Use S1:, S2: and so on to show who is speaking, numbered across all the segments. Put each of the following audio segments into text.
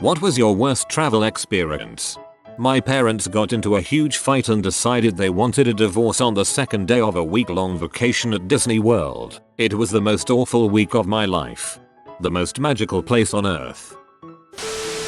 S1: What was your worst travel experience? My parents got into a huge fight and decided they wanted a divorce on the second day of a week-long vacation at Disney World. It was the most awful week of my life. The most magical place on earth.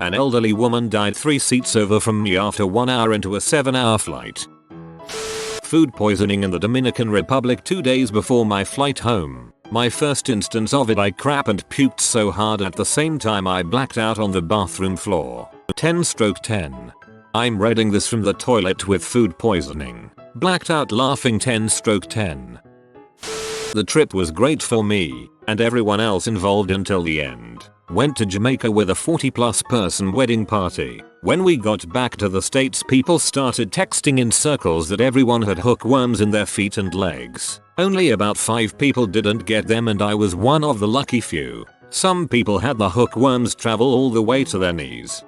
S1: An elderly woman died 3 seats over from me after 1 hour into a 7-hour flight. Food poisoning in the Dominican Republic 2 days before my flight home. My first instance of it, I crap and puked so hard at the same time I blacked out on the bathroom floor. 10/10. I'm reading this from the toilet with food poisoning. Blacked out laughing 10/10. The trip was great for me and everyone else involved until the end. Went to Jamaica with a 40+ person wedding party. When we got back to the States, people started texting in circles that everyone had hookworms in their feet and legs. Only about 5 people didn't get them and I was one of the lucky few. Some people had the hookworms travel all the way to their knees.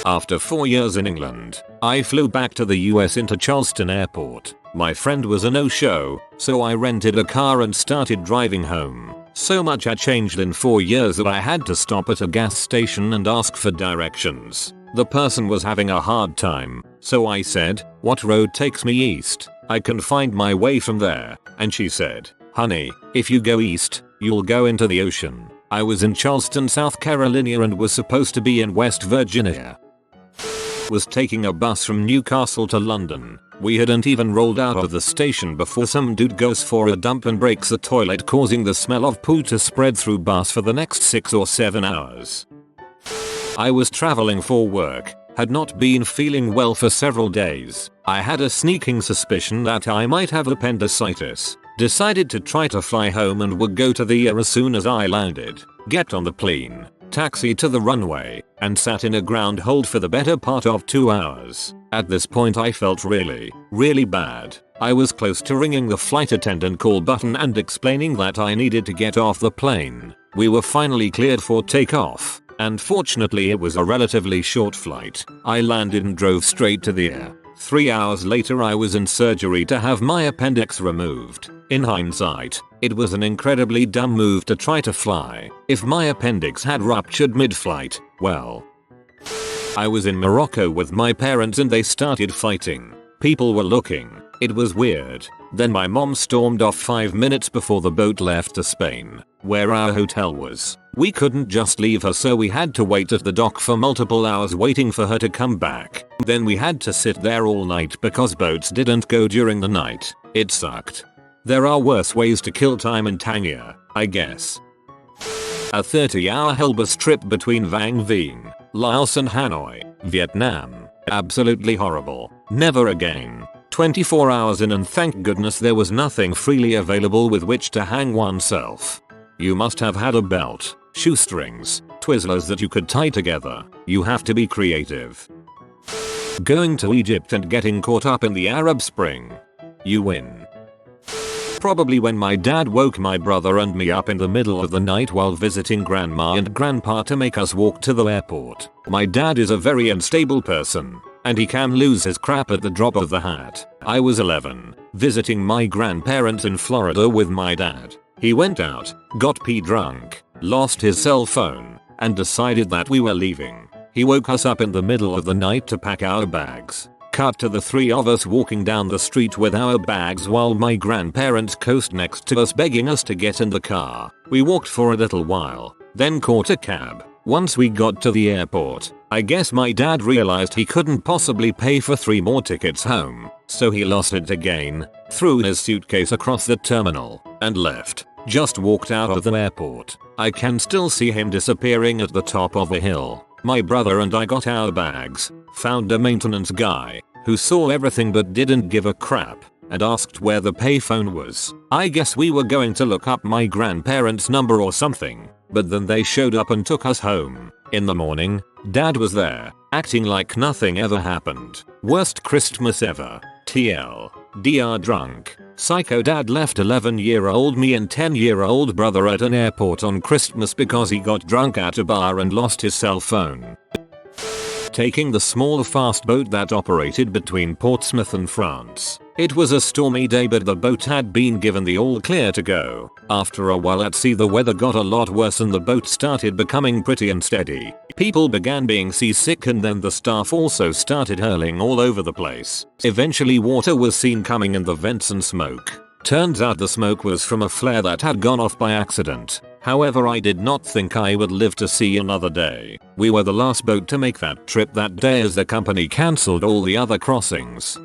S1: After 4 years in England, I flew back to the US into Charleston Airport. My friend was a no-show, so I rented a car and started driving home. So much had changed in 4 years that I had to stop at a gas station and ask for directions. The person was having a hard time, so I said, "What road takes me east? I can find my way from there." And she said, "Honey, if you go east, you'll go into the ocean." I was in Charleston, South Carolina and was supposed to be in West Virginia. Was taking a bus from Newcastle to London. We hadn't even rolled out of the station before some dude goes for a dump and breaks the toilet, causing the smell of poo to spread through bus for the next 6 or 7 hours. I was traveling for work, had not been feeling well for several days. I had a sneaking suspicion that I might have appendicitis. Decided to try to fly home and would go to the air as soon as I landed. Get on the plane, taxi to the runway, and sat in a ground hold for the better part of 2 hours. At this point I felt really bad. I was close to ringing the flight attendant call button and explaining that I needed to get off the plane. We were finally cleared for takeoff, and fortunately it was a relatively short flight. I landed and drove straight to the air. 3 hours later I was in surgery to have my appendix removed. In hindsight, it was an incredibly dumb move to try to fly. If my appendix had ruptured mid-flight, well. I was in Morocco with my parents and they started fighting. People were looking. It was weird. Then my mom stormed off 5 minutes before the boat left to Spain, where our hotel was. We couldn't just leave her, so we had to wait at the dock for multiple hours waiting for her to come back. Then we had to sit there all night because boats didn't go during the night. It sucked. There are worse ways to kill time in Tangier, I guess. A 30-hour Hellbus trip between Vang Vinh, Laos and Hanoi, Vietnam. Absolutely horrible. Never again. 24 hours in and thank goodness there was nothing freely available with which to hang oneself. You must have had a belt, shoestrings, Twizzlers that you could tie together. You have to be creative. Going to Egypt and getting caught up in the Arab Spring. You win. Probably when my dad woke my brother and me up in the middle of the night while visiting grandma and grandpa to make us walk to the airport. My dad is a very unstable person, and he can lose his crap at the drop of the hat. I was 11, visiting my grandparents in Florida with my dad. He went out, got pee drunk, lost his cell phone, and decided that we were leaving. He woke us up in the middle of the night to pack our bags. Cut to the 3 of us walking down the street with our bags while my grandparents coast next to us begging us to get in the car. We walked for a little while, then caught a cab. Once we got to the airport, I guess my dad realized he couldn't possibly pay for 3 more tickets home, so he lost it again, threw his suitcase across the terminal, and left. Just walked out of the airport. I can still see him disappearing at the top of a hill. My brother and I got our bags, found a maintenance guy, who saw everything but didn't give a crap, and asked where the payphone was. I guess we were going to look up my grandparents' number or something, but then they showed up and took us home. In the morning, Dad was there, acting like nothing ever happened. Worst Christmas ever. TL. DR drunk. Psycho dad left 11-year-old me and 10-year-old brother at an airport on Christmas because he got drunk at a bar and lost his cell phone. Taking the small fast boat that operated between Portsmouth and France. It was a stormy day but the boat had been given the all clear to go. After a while at sea the weather got a lot worse and the boat started becoming pretty unsteady. People began being seasick and then the staff also started hurling all over the place. Eventually water was seen coming in the vents and smoke. Turns out the smoke was from a flare that had gone off by accident. However, I did not think I would live to see another day. We were the last boat to make that trip that day as the company cancelled all the other crossings.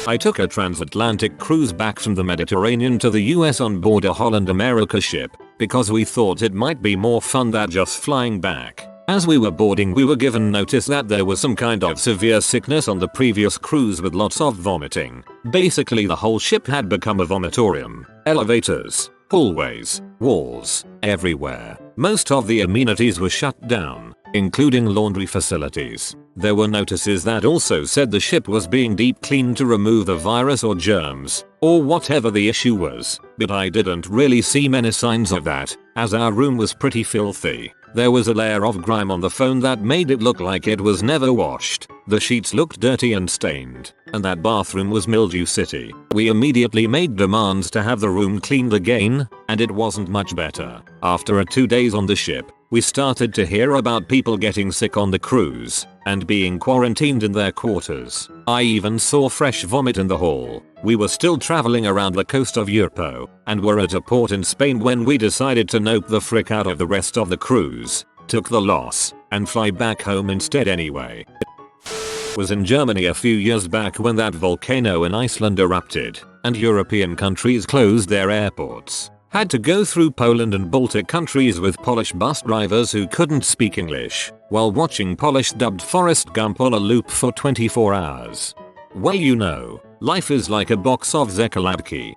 S1: I took a transatlantic cruise back from the Mediterranean to the US on board a Holland America ship because we thought it might be more fun than just flying back. As we were boarding, we were given notice that there was some kind of severe sickness on the previous cruise with lots of vomiting. Basically the whole ship had become a vomitorium. Elevators, hallways, walls, everywhere. Most of the amenities were shut down, including laundry facilities. There were notices that also said the ship was being deep cleaned to remove the virus or germs, or whatever the issue was, but I didn't really see many signs of that, as our room was pretty filthy. There was a layer of grime on the phone that made it look like it was never washed. The sheets looked dirty and stained, and that bathroom was mildew city. We immediately made demands to have the room cleaned again, and it wasn't much better. After 2 days on the ship, we started to hear about people getting sick on the cruise and being quarantined in their quarters. I even saw fresh vomit in the hall. We were still traveling around the coast of Europe and were at a port in Spain when we decided to nope the frick out of the rest of the cruise, took the loss, and fly back home instead anyway. Was in Germany a few years back when that volcano in Iceland erupted and European countries closed their airports. Had to go through Poland and Baltic countries with Polish bus drivers who couldn't speak English, while watching Polish dubbed Forrest Gump on a loop for 24 hours. Well, you know, life is like a box of Zekalabki.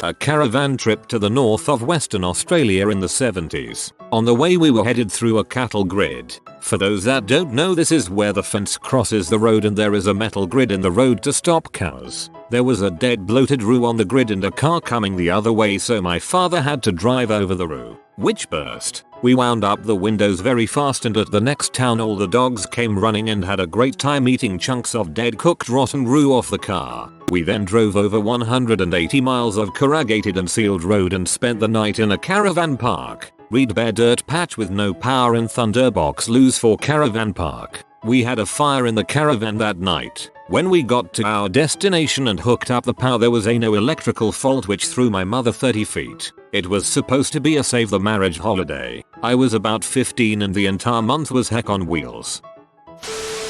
S1: A caravan trip to the north of Western Australia in the 70s. On the way we were headed through a cattle grid. For those that don't know, this is where the fence crosses the road and there is a metal grid in the road to stop cows. There was a dead bloated roo on the grid and a car coming the other way, so my father had to drive over the roo, which burst. We wound up the windows very fast and at the next town all the dogs came running and had a great time eating chunks of dead cooked rotten roo off the car. We then drove over 180 miles of corrugated and sealed road and spent the night in a caravan park. Reed bare dirt patch with no power in Thunderbox Loose for caravan park. We had a fire in the caravan that night. When we got to our destination and hooked up the power, there was no electrical fault which threw my mother 30 feet. It was supposed to be a save the marriage holiday. I was about 15 and the entire month was heck on wheels.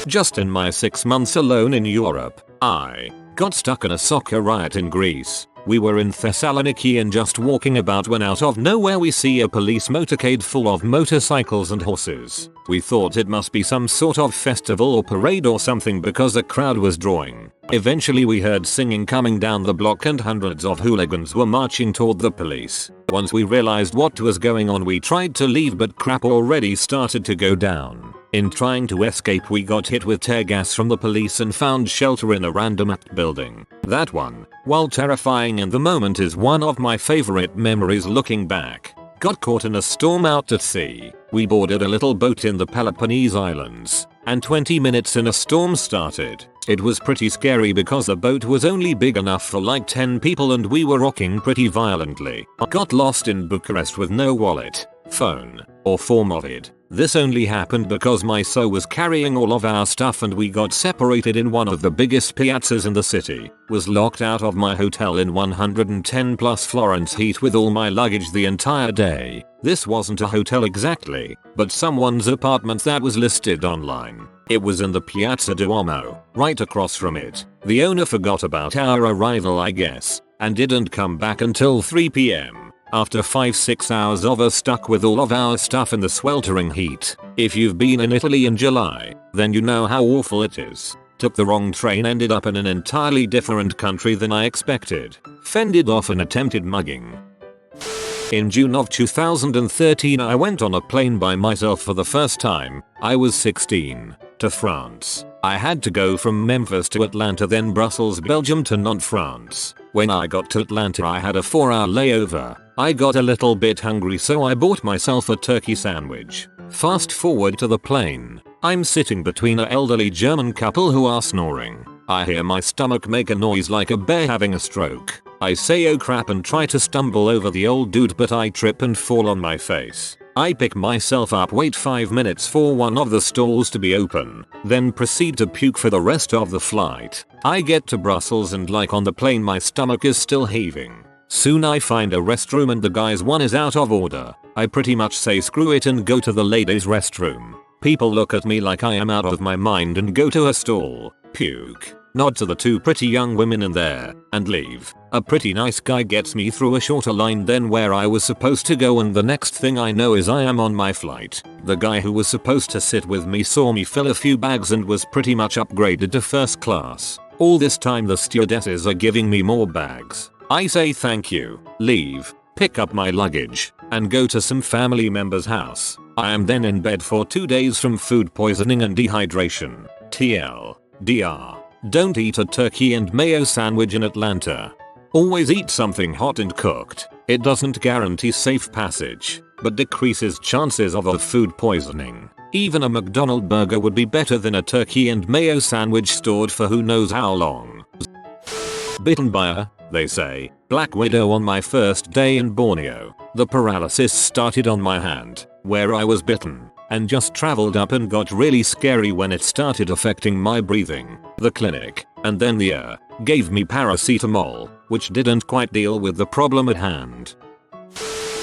S1: Just in my 6 months alone in Europe, I got stuck in a soccer riot in Greece. We were in Thessaloniki and just walking about when out of nowhere we see a police motorcade full of motorcycles and horses. We thought it must be some sort of festival or parade or something because the crowd was drawing. Eventually we heard singing coming down the block and hundreds of hooligans were marching toward the police. Once we realized what was going on, we tried to leave, but crap already started to go down. In trying to escape, we got hit with tear gas from the police and found shelter in a random building. That one, while terrifying in the moment, is one of my favorite memories looking back. Got caught in a storm out at sea. We boarded a little boat in the Peloponnese Islands, and 20 minutes in a storm started. It was pretty scary because the boat was only big enough for like 10 people and we were rocking pretty violently. Got lost in Bucharest with no wallet, phone, or form of it. This only happened because my so was carrying all of our stuff and we got separated in one of the biggest piazzas in the city. Was locked out of my hotel in 110 plus Florence heat with all my luggage the entire day. This wasn't a hotel exactly, but someone's apartment that was listed online. It was in the Piazza Duomo, right across from it. The owner forgot about our arrival, I guess, and didn't come back until 3 PM. After 5-6 hours of us stuck with all of our stuff in the sweltering heat. If you've been in Italy in July, then you know how awful it is. Took the wrong train, ended up in an entirely different country than I expected. Fended off an attempted mugging. In June of 2013 I went on a plane by myself for the first time. I was 16. To France. I had to go from Memphis to Atlanta, then Brussels, Belgium to Nantes, France. When I got to Atlanta I had a 4-hour layover. I got a little bit hungry, so I bought myself a turkey sandwich. Fast forward to the plane. I'm sitting between an elderly German couple who are snoring. I hear my stomach make a noise like a bear having a stroke. I say oh crap and try to stumble over the old dude, but I trip and fall on my face. I pick myself up, wait 5 minutes for one of the stalls to be open, then proceed to puke for the rest of the flight. I get to Brussels and like on the plane my stomach is still heaving. Soon I find a restroom and the guy's one is out of order. I pretty much say screw it and go to the ladies' restroom. People look at me like I am out of my mind and go to a stall, puke, nod to the 2 pretty young women in there, and leave. A pretty nice guy gets me through a shorter line than where I was supposed to go, and the next thing I know is I am on my flight. The guy who was supposed to sit with me saw me fill a few bags and was pretty much upgraded to first class. All this time the stewardesses are giving me more bags. I say thank you, leave, pick up my luggage, and go to some family member's house. I am then in bed for 2 days from food poisoning and dehydration. TLDR. Don't eat a turkey and mayo sandwich in Atlanta. Always eat something hot and cooked. It doesn't guarantee safe passage, but decreases chances of food poisoning. Even a McDonald's burger would be better than a turkey and mayo sandwich stored for who knows how long. Bitten by a, they say, black widow on my first day in Borneo. The paralysis started on my hand, where I was bitten, and just traveled up and got really scary when it started affecting my breathing. The clinic, and then the ER, gave me paracetamol, which didn't quite deal with the problem at hand.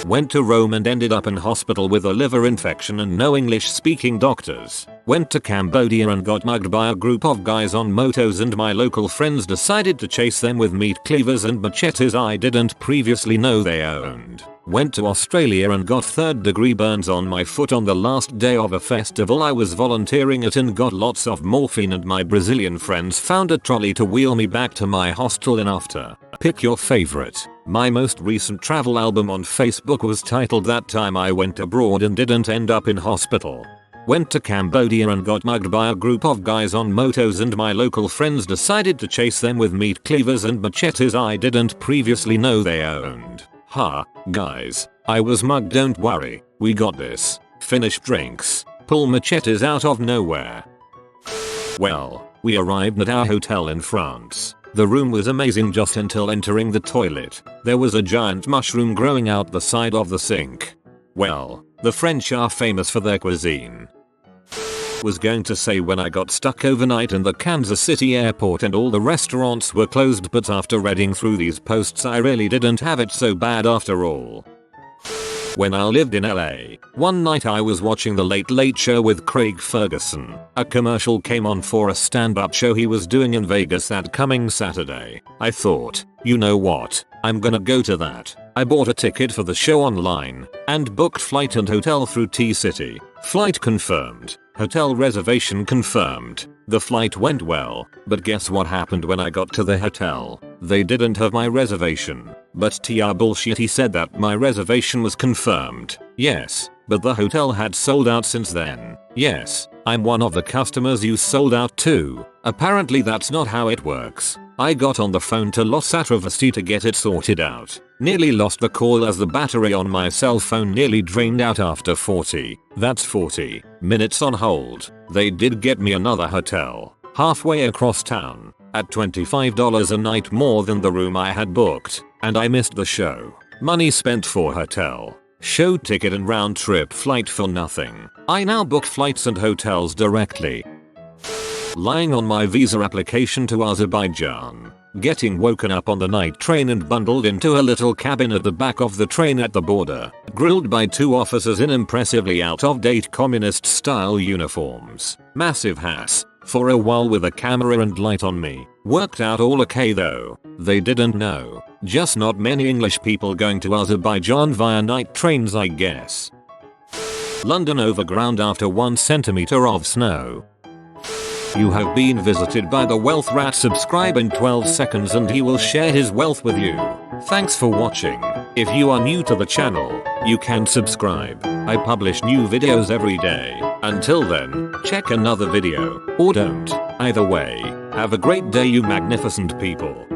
S1: Went to Rome and ended up in hospital with a liver infection and no English speaking doctors. Went to Cambodia and got mugged by a group of guys on motos and my local friends decided to chase them with meat cleavers and machetes I didn't previously know they owned. Went to Australia and got 3rd-degree burns on my foot on the last day of a festival I was volunteering at and got lots of morphine, and my Brazilian friends found a trolley to wheel me back to my hostel in after. Pick your favorite. My most recent travel album on Facebook was titled That Time I Went Abroad and Didn't End Up in Hospital. Went to Cambodia and got mugged by a group of guys on motos and my local friends decided to chase them with meat cleavers and machetes I didn't previously know they owned. Ha, guys, I was mugged, don't worry, we got this. Finish drinks, pull machetes out of nowhere. Well, we arrived at our hotel in France. The room was amazing just until entering the toilet. There was a giant mushroom growing out the side of the sink. Well, the French are famous for their cuisine. Was going to say when I got stuck overnight in the Kansas City airport and all the restaurants were closed, but after reading through these posts I really didn't have it so bad after all. When I lived in LA, one night I was watching The Late Late Show with Craig Ferguson. A commercial came on for a stand-up show he was doing in Vegas that coming Saturday. I thought, you know what, I'm gonna go to that. I bought a ticket for the show online and booked flight and hotel through T-City. Flight confirmed. Hotel reservation confirmed. The flight went well, but guess what happened when I got to the hotel? They didn't have my reservation. But TR bullshit, he said that my reservation was confirmed. Yes, but the hotel had sold out since then. Yes, I'm one of the customers you sold out to. Apparently that's not how it works. I got on the phone to Los Atravesti to get it sorted out. Nearly lost the call as the battery on my cell phone nearly drained out after 40 minutes on hold. They did get me another hotel, halfway across town, at $25 a night more than the room I had booked, and I missed the show. Money spent for hotel, show ticket and round trip flight for nothing. I now book flights and hotels directly. Lying on my visa application to Azerbaijan. Getting woken up on the night train and bundled into a little cabin at the back of the train at the border. Grilled by 2 officers in impressively out-of-date communist-style uniforms. Massive hass. For a while with a camera and light on me. Worked out all okay though. They didn't know. Just not many English people going to Azerbaijan via night trains, I guess. London overground after 1 centimeter of snow. You have been visited by the Wealth Rat. Subscribe in 12 seconds and he will share his wealth with you. Thanks for watching. If you are new to the channel, you can subscribe. I publish new videos every day. Until then, check another video, or don't. Either way, have a great day you magnificent people.